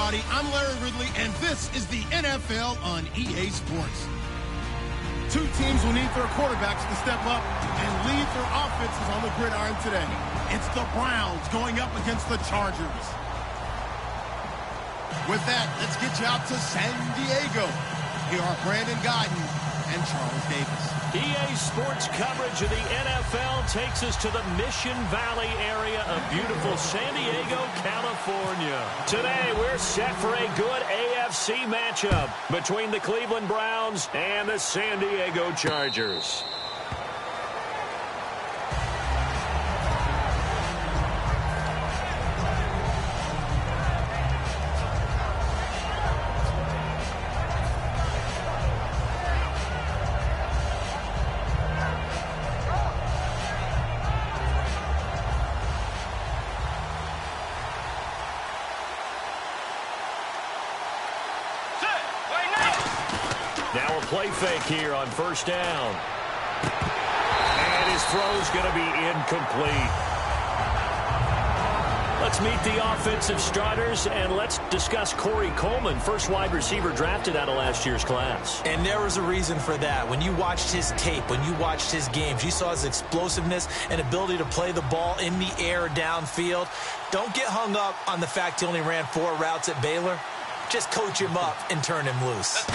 everybody. I'm Larry Ridley, and this is the NFL on EA Sports. Two teams will need their quarterbacks to step up and lead their offenses on the gridiron today. It's the Browns going up against the Chargers. With that, let's get you out to San Diego. Here are Brandon Guyton and Charles Davis. EA Sports coverage of the NFL takes us to the Mission Valley area of beautiful San Diego, California. Today, we're set for a good AFC matchup between the Cleveland Browns and the San Diego Chargers. Now a play fake here on first down. And his throw's going to be incomplete. Let's meet the offensive starters, and let's discuss Corey Coleman, first wide receiver drafted out of last year's class. And there was a reason for that. When you watched his tape, when you watched his games, you saw his explosiveness and ability to play the ball in the air downfield. Don't get hung up on the fact he only ran 4 routes at Baylor. Just coach him up and turn him loose.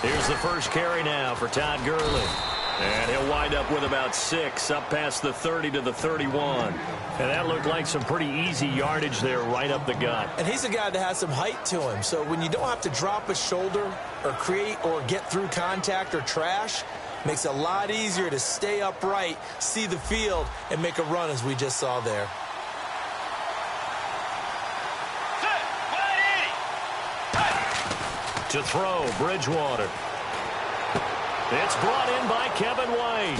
Here's the first carry now for Todd Gurley. And he'll wind up with about 6 up past the 30 to the 31. And that looked like some pretty easy yardage there right up the gut. And he's a guy that has some height to him. So when you don't have to drop a shoulder or create or get through contact or trash, makes it a lot easier to stay upright, see the field, and make a run as we just saw there. To throw, Bridgewater. It's brought in by Kevin White.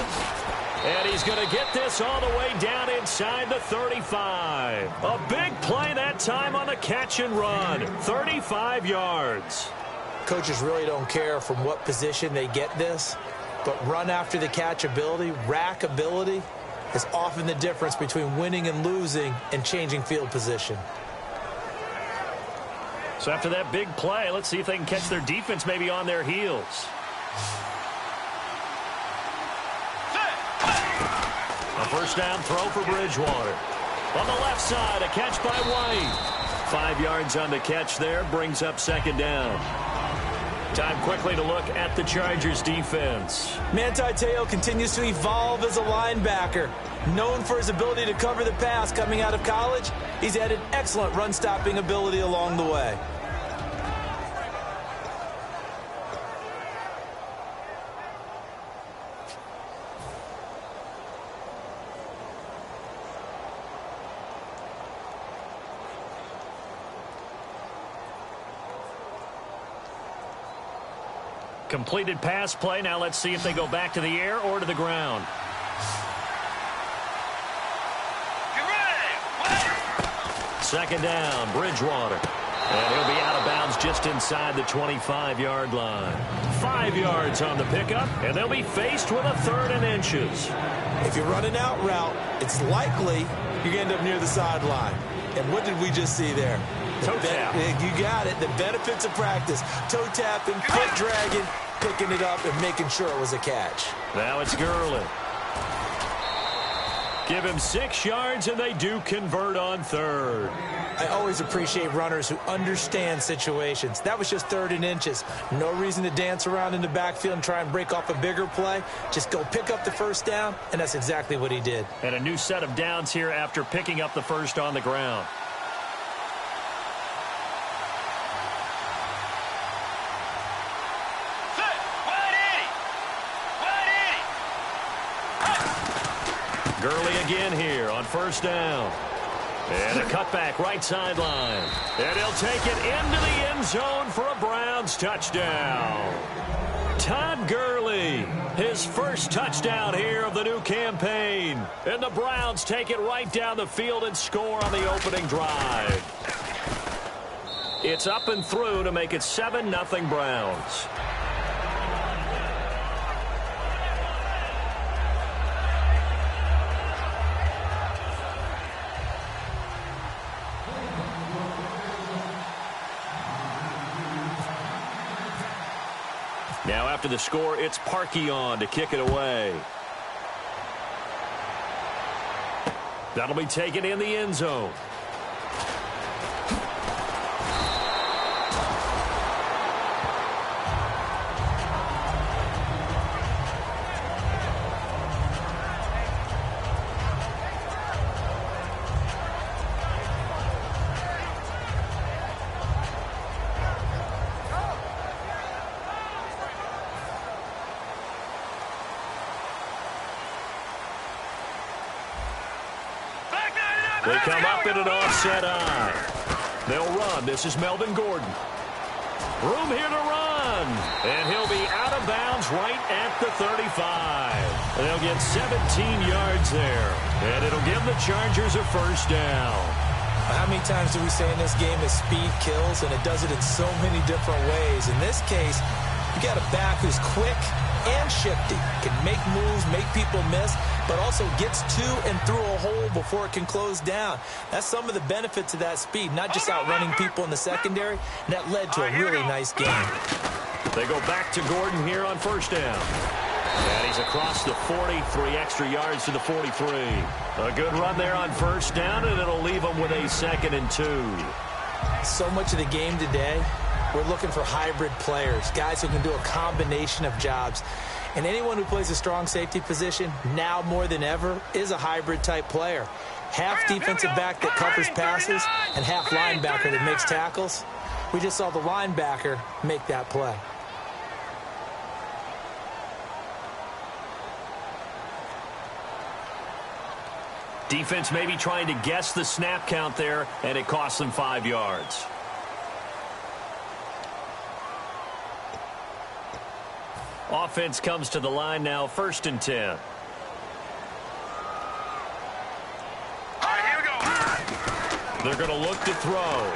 And he's going to get this all the way down inside the 35. A big play that time on the catch and run. 35 yards. Coaches really don't care from what position they get this, but run after the catch ability, rack ability, is often the difference between winning and losing and changing field position. So after that big play, let's see if they can catch their defense maybe on their heels. A first down throw for Bridgewater. On the left side, a catch by White. 5 yards on the catch there, brings up second down. Time quickly to look at the Chargers defense. Manti Te'o continues to evolve as a linebacker. Known for his ability to cover the pass coming out of college, he's added excellent run-stopping ability along the way. Completed pass play. Now let's see if they go back to the air or to the ground. Second down, Bridgewater. And he'll be out of bounds just inside the 25-yard line. 5 yards on the pickup, and they'll be faced with a 3rd and inches. If you're running out route, it's likely you're going to end up near the sideline. And what did we just see there? Toe tap. You got it. The benefits of practice. Toe tapping, foot dragging, picking it up, and making sure it was a catch. Now it's Gurley. Give him 6 yards, and they do convert on 3rd. I always appreciate runners who understand situations. That was just 3rd and inches. No reason to dance around in the backfield and try and break off a bigger play. Just go pick up the first down, and that's exactly what he did. And a new set of downs here after picking up the first on the ground. Gurley again here on first down. And a cutback right sideline. And he'll take it into the end zone for a Browns touchdown. Todd Gurley, his first touchdown here of the new campaign. And the Browns take it right down the field and score on the opening drive. It's up and through to make it 7-0 Browns. Now after the score, it's Parkey on to kick it away. That'll be taken in the end zone. They come up in an offset eye. They'll run. This is Melvin Gordon. Room here to run. And he'll be out of bounds right at the 35. And they'll get 17 yards there. And it'll give the Chargers a first down. How many times do we say in this game that speed kills, and it does it in so many different ways? In this case, you got a back who's quick and shifty, can make moves, make people miss, but also gets to and through a hole before it can close down. That's some of the benefits of that speed, not just outrunning people in the secondary, and that led to a really nice game. They go back to Gordon here on first down. And he's across the 40, 3 extra yards to the 43. A good run there on first down, and it'll leave them with a 2nd and 2. So much of the game today, we're looking for hybrid players, guys who can do a combination of jobs. And anyone who plays a strong safety position, now more than ever, is a hybrid-type player. Half defensive back that covers passes and half linebacker that makes tackles. We just saw the linebacker make that play. Defense maybe trying to guess the snap count there, and it costs them 5 yards. Offense comes to the line now, 1st and 10. All right, here we go. They're going to look to throw.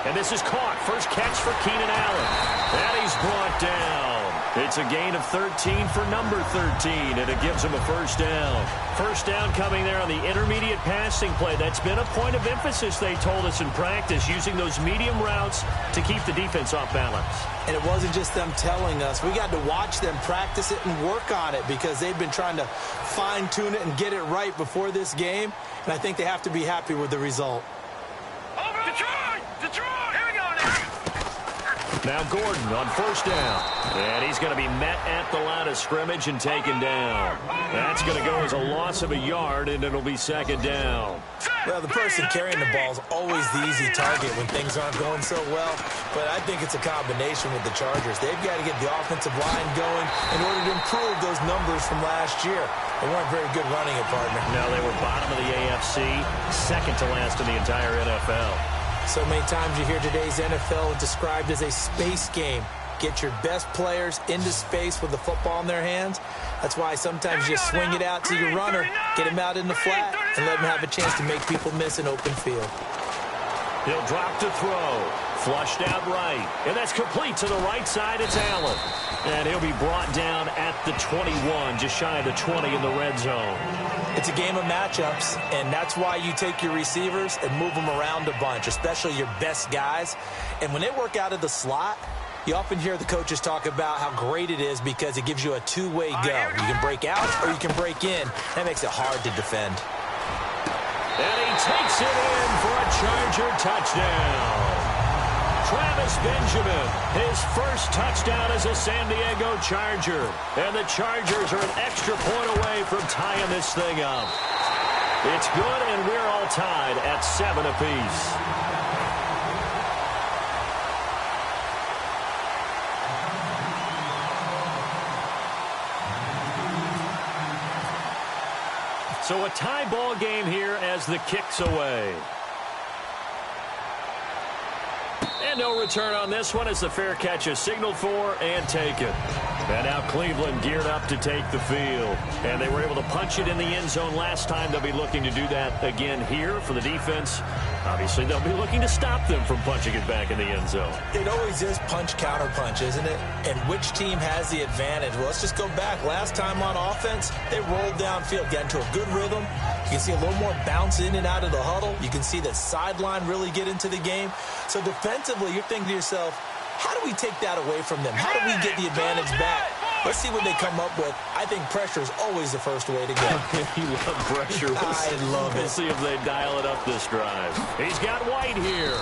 And this is caught. First catch for Keenan Allen. And he's brought down. It's a gain of 13 for number 13, and it gives him a first down. First down coming there on the intermediate passing play. That's been a point of emphasis, they told us in practice, using those medium routes to keep the defense off balance. And it wasn't just them telling us. We got to watch them practice it and work on it because they've been trying to fine-tune it and get it right before this game, and I think they have to be happy with the result. Over Detroit! Detroit! Here we go now. Now Gordon on first down. And he's going to be met at the line of scrimmage and taken down. That's going to go as a loss of a yard, and it'll be 2nd down. Well, the person carrying the ball is always the easy target when things aren't going so well. But I think it's a combination with the Chargers. They've got to get the offensive line going in order to improve those numbers from last year. They weren't very good running it, partner. No, they were bottom of the AFC, 2nd to last in the entire NFL. So many times you hear today's NFL described as a space game. Get your best players into space with the football in their hands. That's why sometimes you swing it out to your runner, get him out in the flat, and let him have a chance to make people miss an open field. He'll drop to throw. Flushed out right. And that's complete to the right side. It's Allen. And he'll be brought down at the 21, just shy of the 20 in the red zone. It's a game of matchups, and that's why you take your receivers and move them around a bunch, especially your best guys. And when they work out of the slot, you often hear the coaches talk about how great it is because it gives you a two-way go. You can break out or you can break in. That makes it hard to defend. And he takes it in for a Charger touchdown. Travis Benjamin, his first touchdown as a San Diego Charger. And the Chargers are an extra point away from tying this thing up. It's good, and we're all tied at 7 apiece. So a tie ball game here as the kick's away. And no return on this one as the fair catch is signaled for and taken. And now Cleveland geared up to take the field. And they were able to punch it in the end zone last time. They'll be looking to do that again here for the defense. Obviously, they'll be looking to stop them from punching it back in the end zone. It always is punch-counter-punch, isn't it? And which team has the advantage? Well, let's just go back. Last time on offense, they rolled downfield, got into a good rhythm. You can see a little more bounce in and out of the huddle. You can see the sideline really get into the game. So defensively, you're thinking to yourself, How do we take that away from them? How do we get the advantage back? Let's see what they come up with. I think pressure is always the first way to go. You love pressure. I love it. We'll see if they dial it up this drive. He's got White here.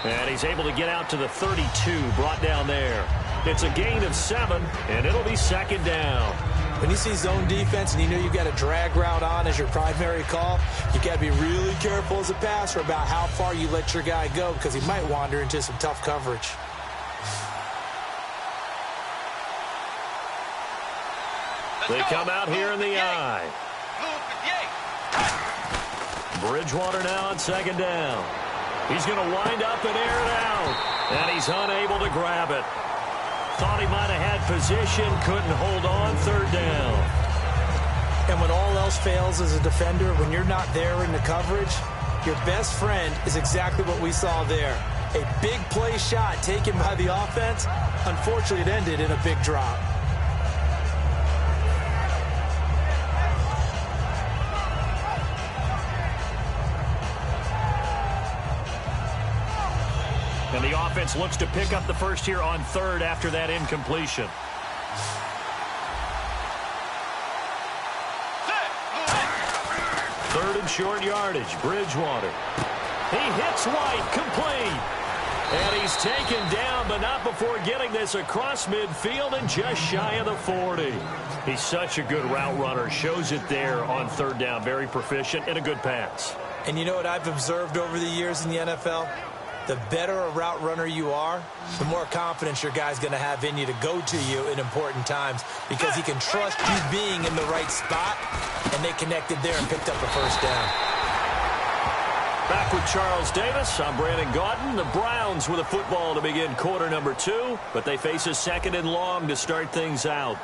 And he's able to get out to the 32, brought down there. It's a gain of 7, and it'll be second down. When you see zone defense and you know you've got a drag route on as your primary call, you got to be really careful as a passer about how far you let your guy go because he might wander into some tough coverage. They come out here in the eye. Bridgewater now on second down. He's going to wind up and air it out. And he's unable to grab it. Thought he might have had position, couldn't hold on, third down. And when all else fails as a defender, when you're not there in the coverage, your best friend is exactly what we saw there. A big play shot taken by the offense. Unfortunately, it ended in a big drop. And the offense looks to pick up the first here on third after that incompletion. Third and short yardage, Bridgewater. He hits White, complete. And he's taken down, but not before getting this across midfield and just shy of the 40. He's such a good route runner. Shows it there on third down. Very proficient and a good pass. And you know what I've observed over the years in the NFL? The better a route runner you are, the more confidence your guy's going to have in you to go to you in important times because he can trust you being in the right spot, and they connected there and picked up a first down. Back with Charles Davis, I'm Brandon Gaudin. The Browns with a football to begin quarter number 2, but they face a second and long to start things out.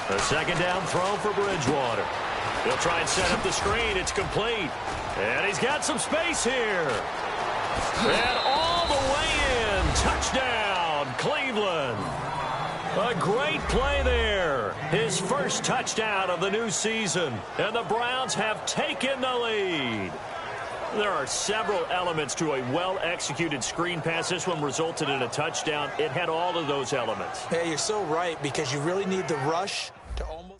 A second down throw for Bridgewater. He'll try and set up the screen. It's complete. And he's got some space here. And all the way in. Touchdown, Cleveland. A great play there. His first touchdown of the new season. And the Browns have taken the lead. There are several elements to a well-executed screen pass. This one resulted in a touchdown. It had all of those elements. Hey, you're so right because you really need the rush to almost...